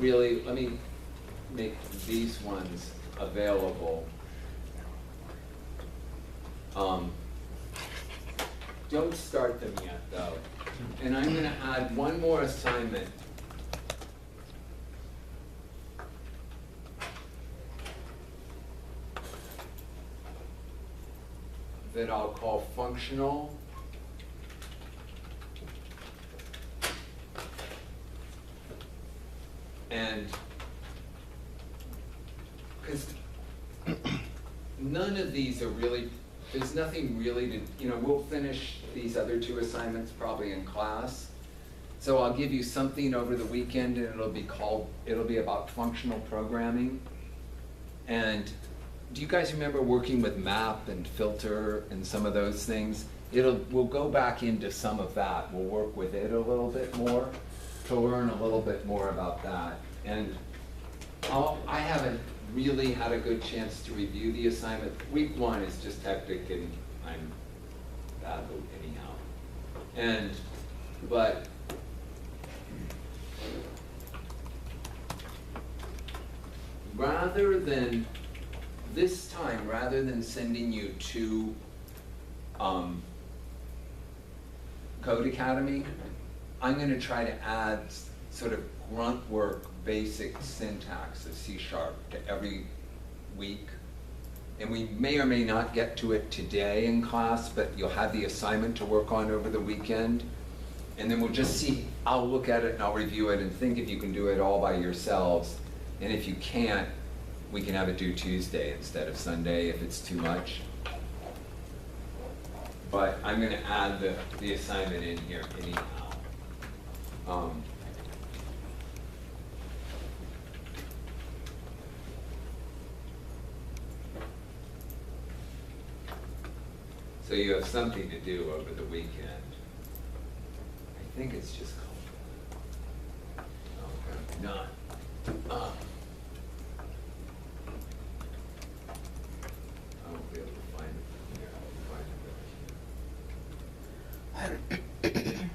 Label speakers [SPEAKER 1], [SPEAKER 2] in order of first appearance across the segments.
[SPEAKER 1] really, let me make these ones available. Don't start them yet though. And I'm gonna add one more assignment. That I'll call functional. And because none of these are really, there's nothing really to, you know, we'll finish these other two assignments probably in class. So I'll give you something over the weekend and it'll be about functional programming. And do you guys remember working with map and filter and some of those things? We'll go back into some of that. We'll work with it a little bit more to learn a little bit more about that. And I haven't really had a good chance to review the assignment. Week 1 is just hectic and I'm bad anyhow. But this time, rather than sending you to Code Academy, I'm going to try to add sort of grunt work, basic syntax of C# to every week. And we may or may not get to it today in class, but you'll have the assignment to work on over the weekend. And then we'll just see, I'll look at it and I'll review it and think if you can do it all by yourselves. And if you can't, we can have it due Tuesday instead of Sunday if it's too much. But I'm going to add the assignment in here anyhow. So you have something to do over the weekend. I think it's just called, okay, not. I won't be able to find it from here. I'll find it right here.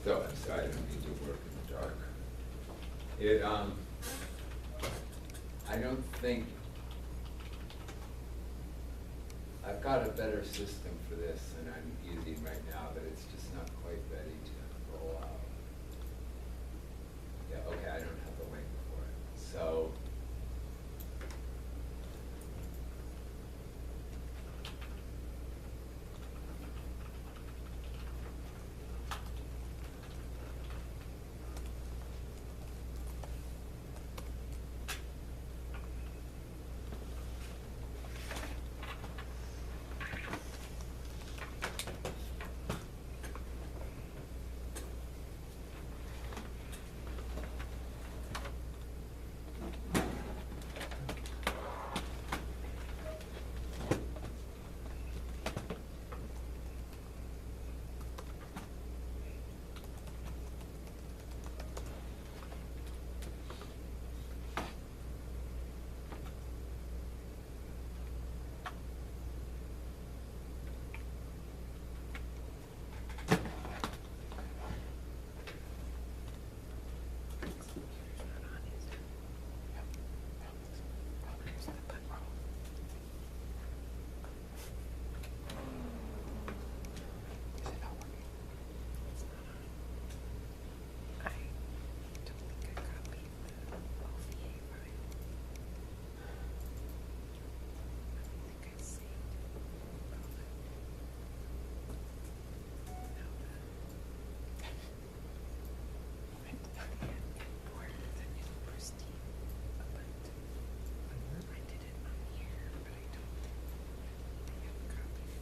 [SPEAKER 1] So I'm sorry, I don't need to work in the dark. I don't think, I've got a better system for this than I'm using right now, but it's just not quite ready to roll out. Yeah, okay, I don't have the link for it. So,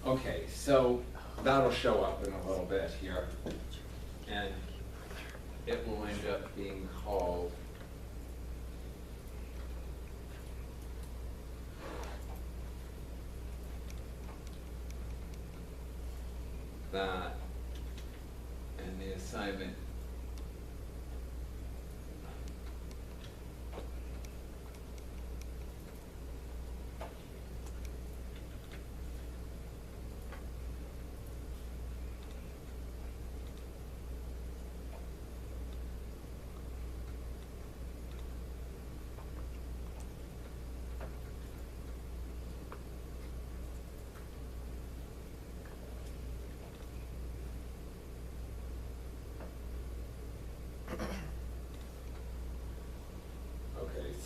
[SPEAKER 1] okay, so that'll show up in a little bit here. And it will end up being called that, and the assignment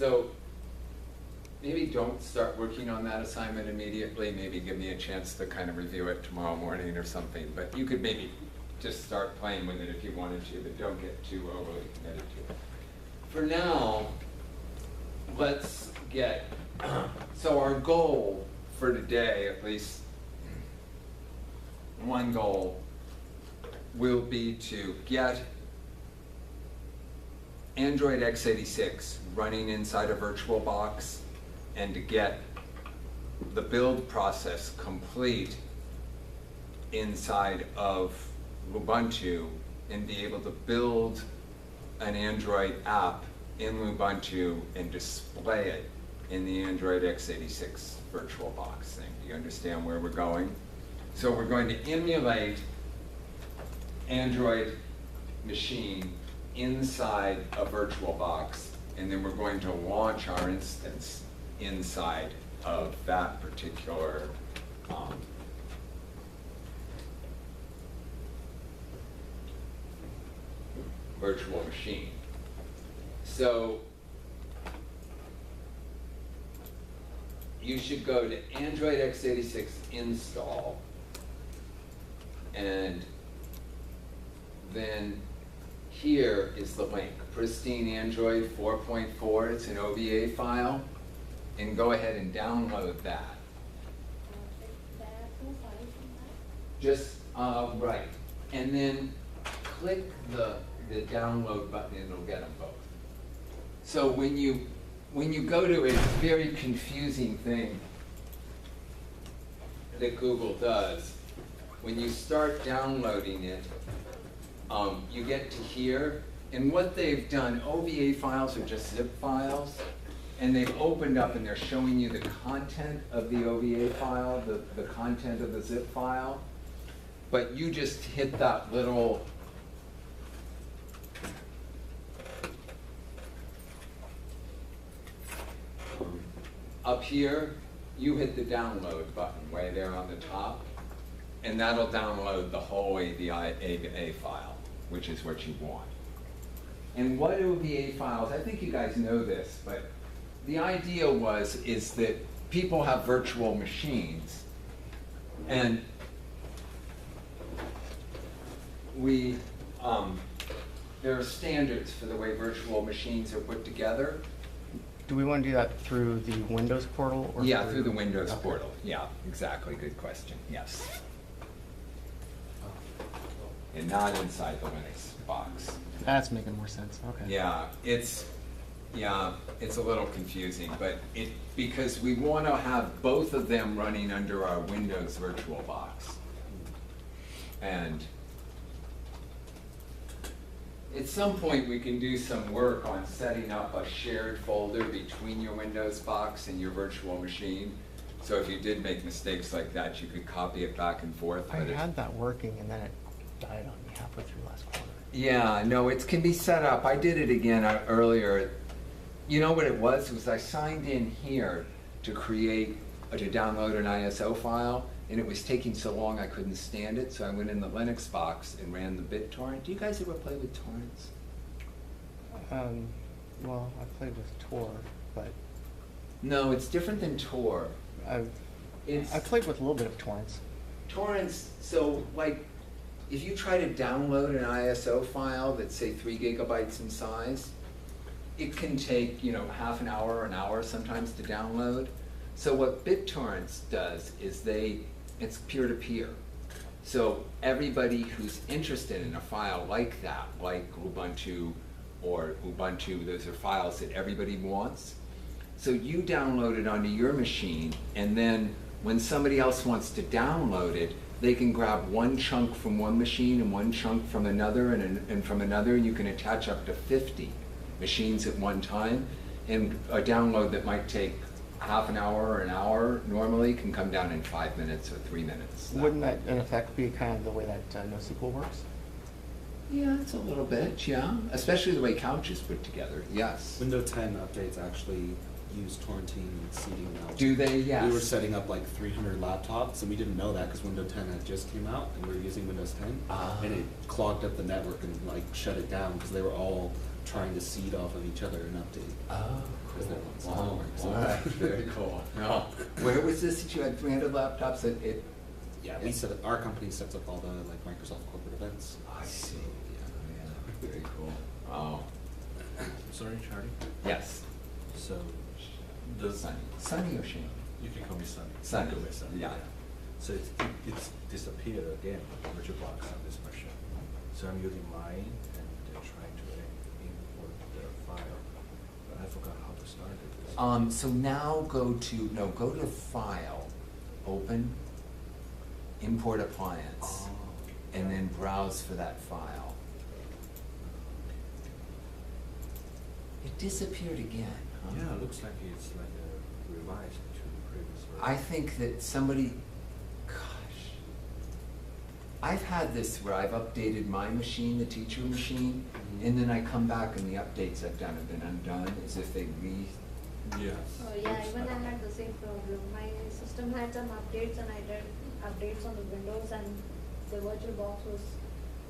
[SPEAKER 1] So maybe don't start working on that assignment immediately. Maybe give me a chance to kind of review it tomorrow morning or something. But you could maybe just start playing with it if you wanted to, but don't get too overly committed to it. For now, let's get, so our goal for today, at least one goal, will be to get Android x86 running inside a VirtualBox and to get the build process complete inside of Ubuntu and be able to build an Android app in Ubuntu and display it in the Android x86 VirtualBox thing. Do you understand where we're going? So we're going to emulate Android machine inside a VirtualBox, and then we're going to launch our instance inside of that particular virtual machine. So you should go to Android x86 install, and then here is the link, Pristine Android 4.4, it's an OVA file, and go ahead and download that. Just, right, and then click the download button and it'll get them both. So when you go to a very confusing thing that Google does, when you start downloading it, you get to here, and what they've done, OVA files are just zip files, and they've opened up and they're showing you the content of the OVA file, the content of the zip file, but you just hit that little up here, you hit the download button way there on the top, and that'll download the whole AVA file, which is what you want. And what OVA files, I think you guys know this, but the idea is that people have virtual machines, and there are standards for the way virtual machines are put together.
[SPEAKER 2] Do we want to do that through the Windows portal? Or
[SPEAKER 1] yeah, through the Windows portal. Yeah, exactly. Good question. Yes. And not inside the Linux box.
[SPEAKER 2] That's making more sense. Okay.
[SPEAKER 1] Yeah, it's a little confusing, but because we want to have both of them running under our Windows VirtualBox. And at some point we can do some work on setting up a shared folder between your Windows box and your virtual machine. So if you did make mistakes like that, you could copy it back and forth.
[SPEAKER 2] I had that working and then it died on me halfway through last quarter.
[SPEAKER 1] Yeah, no, it can be set up. I did it again earlier. You know what it was I signed in here to download an ISO file, and it was taking so long I couldn't stand it, so I went in the Linux box and ran the BitTorrent. Do you guys ever play with torrents?
[SPEAKER 2] Well, I played with Tor, but...
[SPEAKER 1] No, it's different than Tor.
[SPEAKER 2] I played with a little bit of torrents.
[SPEAKER 1] Torrents, so like, if you try to download an ISO file that's say 3 gigabytes in size, it can take, half an hour or an hour sometimes to download. So what BitTorrents does is it's peer-to-peer. So everybody who's interested in a file like that, like Ubuntu or Ubuntu, those are files that everybody wants. So you download it onto your machine, and then when somebody else wants to download it, they can grab one chunk from one machine and one chunk from another and from another, and you can attach up to 50 machines at one time. And a download that might take half an hour or an hour normally can come down in 5 minutes or 3 minutes.
[SPEAKER 2] Wouldn't that in effect be kind of the way that NoSQL works?
[SPEAKER 1] Yeah, it's a little bit, yeah. Especially the way Couch is put together, yes.
[SPEAKER 3] Windows 10 updates actually use torrenting and seeding now.
[SPEAKER 1] Do they? Yes.
[SPEAKER 3] We were setting up like 300 laptops, and we didn't know that because Windows 10 had just came out, and we were using Windows 10, and it clogged up the network and like shut it down because they were all trying to seed off of each other and update.
[SPEAKER 1] Oh,
[SPEAKER 3] Because
[SPEAKER 1] cool.
[SPEAKER 3] that one's
[SPEAKER 1] Wow.
[SPEAKER 3] not working, so-
[SPEAKER 1] Wow, that's very cool. No. Where was this that you had 300 laptops?
[SPEAKER 3] Yeah, we set up, our company sets up all the like Microsoft corporate events.
[SPEAKER 1] I see. Yeah, very cool. Wow.
[SPEAKER 4] Sorry, Charlie.
[SPEAKER 1] Yes.
[SPEAKER 4] So, does
[SPEAKER 1] Sunny or Shane?
[SPEAKER 4] you can call me Sunny.
[SPEAKER 1] Sunny,
[SPEAKER 4] Go with Sunny.
[SPEAKER 1] yeah.
[SPEAKER 4] So it's disappeared again, VirtualBox on this machine. So I'm using mine and trying to import the file, but I forgot how to start it.
[SPEAKER 1] So now go to File, Open, Import Appliance, and then browse for that file. It disappeared again, huh?
[SPEAKER 4] Yeah, it looks like it's like a revised to the previous version.
[SPEAKER 1] I think that somebody, gosh, I've had this where I've updated my machine, the teacher machine, and then I come back and the updates I've done have been undone, as if they
[SPEAKER 4] Yeah.
[SPEAKER 5] Oh yeah, even I had the same problem. My system had some updates and I did updates on the Windows and the VirtualBox was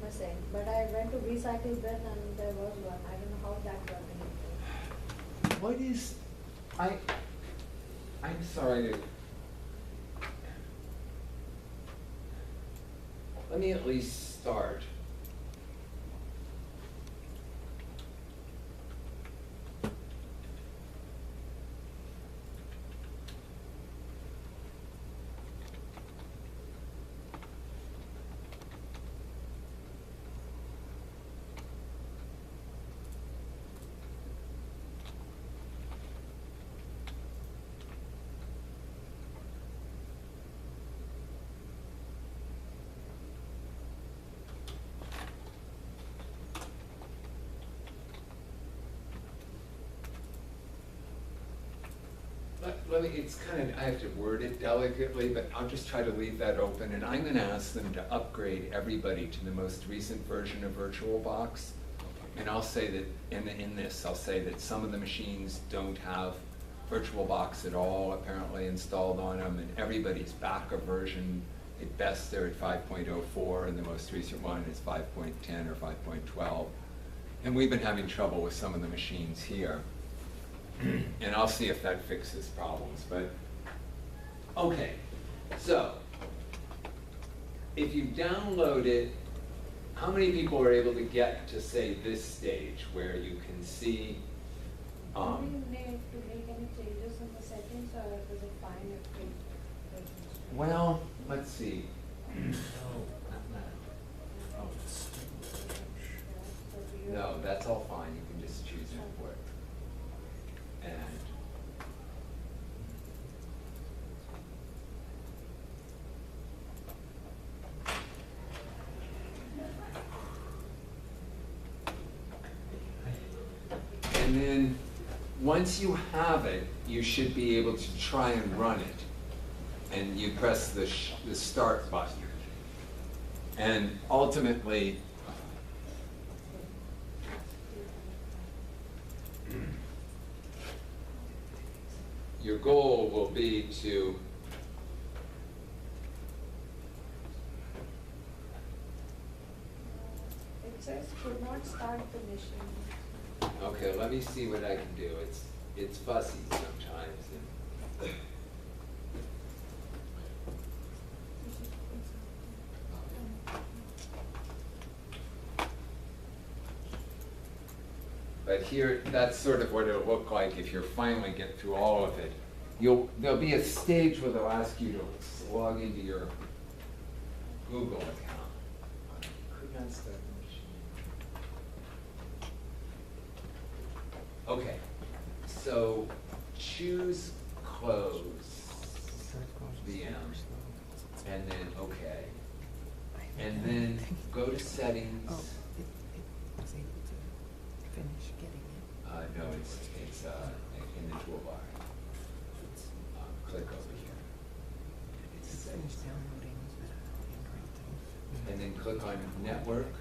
[SPEAKER 5] missing. But I went to recycle bin and there was one. I don't know how that got in.
[SPEAKER 1] What is, I'm sorry to, let me at least start. Let me, it's kind of, I have to word it delicately, but I'll just try to leave that open, and I'm gonna ask them to upgrade everybody to the most recent version of VirtualBox. And I'll say that, in this, I'll say that some of the machines don't have VirtualBox at all apparently installed on them, and everybody's back a version. At best, they're at 5.04, and the most recent one is 5.10 or 5.12. And we've been having trouble with some of the machines here. And I'll see if that fixes problems, but, okay. So, if you download it, how many people are able to get to, say, this stage where you can see,
[SPEAKER 5] Do we need to make any changes in the settings or is it fine if we?
[SPEAKER 1] well, let's see.
[SPEAKER 4] Oh, it's
[SPEAKER 1] No, that's all fine, you can just choose import. And then, once you have it, you should be able to try and run it. And you press the start button. And ultimately, your goal will be to
[SPEAKER 5] It says could not start the machine.
[SPEAKER 1] okay, let me see what I can do. It's fussy sometimes. And but here, that's sort of what it'll look like if you finally get through all of it. There'll be a stage where they'll ask you to log into your Google account. Could not start the machine. Okay, so choose close VM, and then okay. And then go to settings.
[SPEAKER 2] Oh, it was able to finish getting it.
[SPEAKER 1] No, it's in the toolbar. Click over here. It's
[SPEAKER 2] It's
[SPEAKER 1] settings.
[SPEAKER 2] finished downloading the Android thing.
[SPEAKER 1] And then click on network.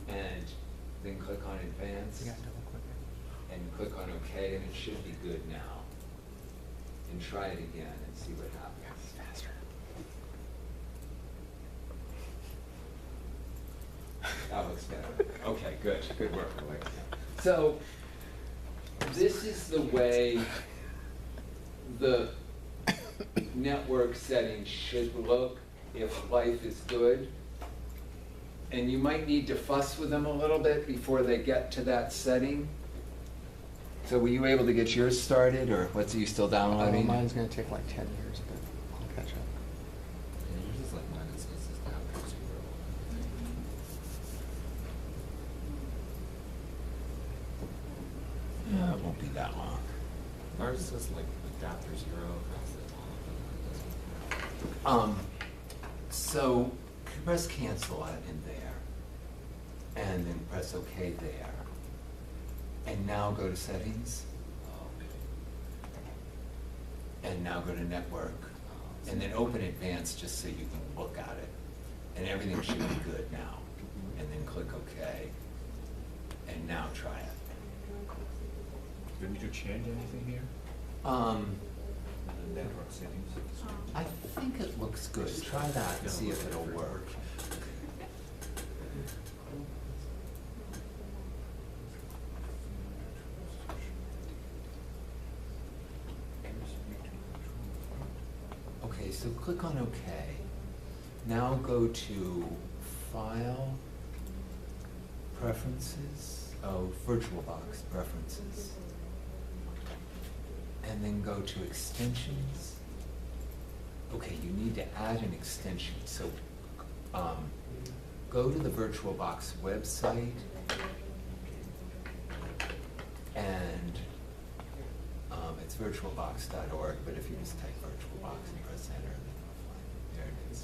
[SPEAKER 1] And then click on advanced.
[SPEAKER 2] You got double click it.
[SPEAKER 1] And click on OK, and it should be good now. And try it again and see what happens.
[SPEAKER 2] Faster.
[SPEAKER 1] That looks better. Okay, good. Good work. So this is the way the network settings should look if life is good. And you might need to fuss with them a little bit before they get to that setting. So were you able to get yours started, or what's you still downloading?
[SPEAKER 2] Mine's gonna take like 10 years, but I'll catch up.
[SPEAKER 3] Yeah, yours is like mine, it says it's adapter 0.
[SPEAKER 1] Yeah, it won't be that long.
[SPEAKER 3] Ours says like adapter 0 across the top.
[SPEAKER 1] So press cancel out in there, and then press OK there. And now go to settings, and now go to network, and then open advanced just so you can look at it. And everything should be good now. And then click OK, and now try it.
[SPEAKER 4] Do you need to change anything here? The network settings?
[SPEAKER 1] I think it looks good. Try that and see if it'll work. Okay, so click on OK. Now go to File, Preferences, VirtualBox Preferences. And then go to Extensions. Okay, you need to add an extension. So go to the VirtualBox website and it's virtualbox.org, but if you just type VirtualBox and press enter, then it'll find it. There it is.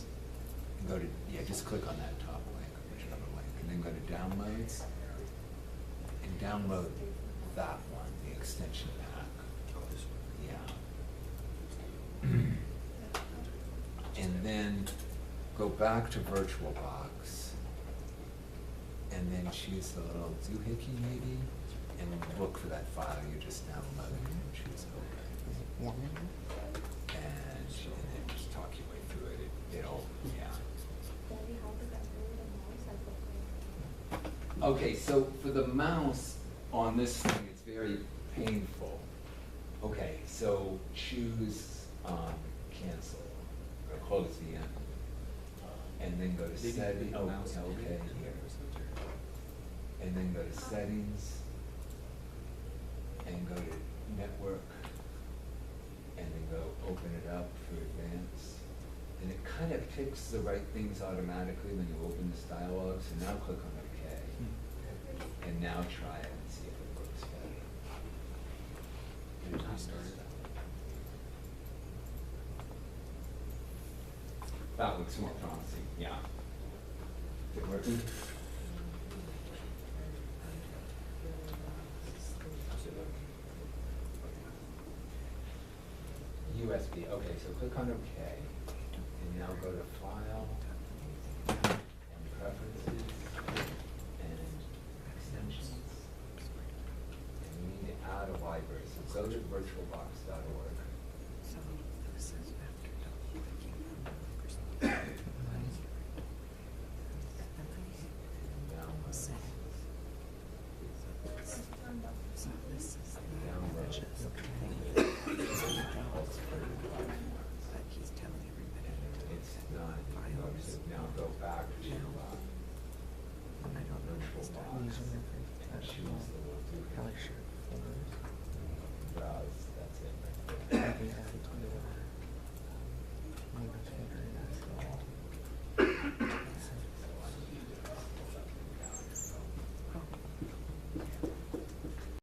[SPEAKER 1] And go to, yeah, just click on that top link, whichever link, and then go to Downloads, and download that one, the extension pack.
[SPEAKER 4] Oh, this one.
[SPEAKER 1] Yeah. And then go back to VirtualBox, and then choose the little doohickey maybe, and look for that file you just downloaded and choose open.
[SPEAKER 2] Is it warm in here?
[SPEAKER 1] And then just talk your way through it. It'll, yeah.
[SPEAKER 5] Daddy, how to control the mouse? I forgot.
[SPEAKER 1] Okay, so for the mouse on this thing, it's very painful. Okay, so choose cancel, or close the end. And then go to settings, oh, okay, here. And then go to settings, and go to network, and then go open it up for advanced. And it kind of picks the right things automatically when you open this dialog, so now click on OK. And now try it and see if it works better.
[SPEAKER 3] Maybe restart it.
[SPEAKER 1] That looks more promising, yeah. Is it working? USB, okay, so click on OK, and now go to File, and Preferences, and Extensions. And you need to add a library, so go to virtualbox.org.
[SPEAKER 2] So this is after double clicking on Microsoft.
[SPEAKER 1] Download.
[SPEAKER 2] So this is the
[SPEAKER 1] Download.
[SPEAKER 2] But he's telling everybody.
[SPEAKER 1] It's not, so now go back to
[SPEAKER 2] I don't know if it's time using it for
[SPEAKER 1] and choose the little
[SPEAKER 2] probably should.
[SPEAKER 1] browse, that's it right there.
[SPEAKER 2] Maybe add it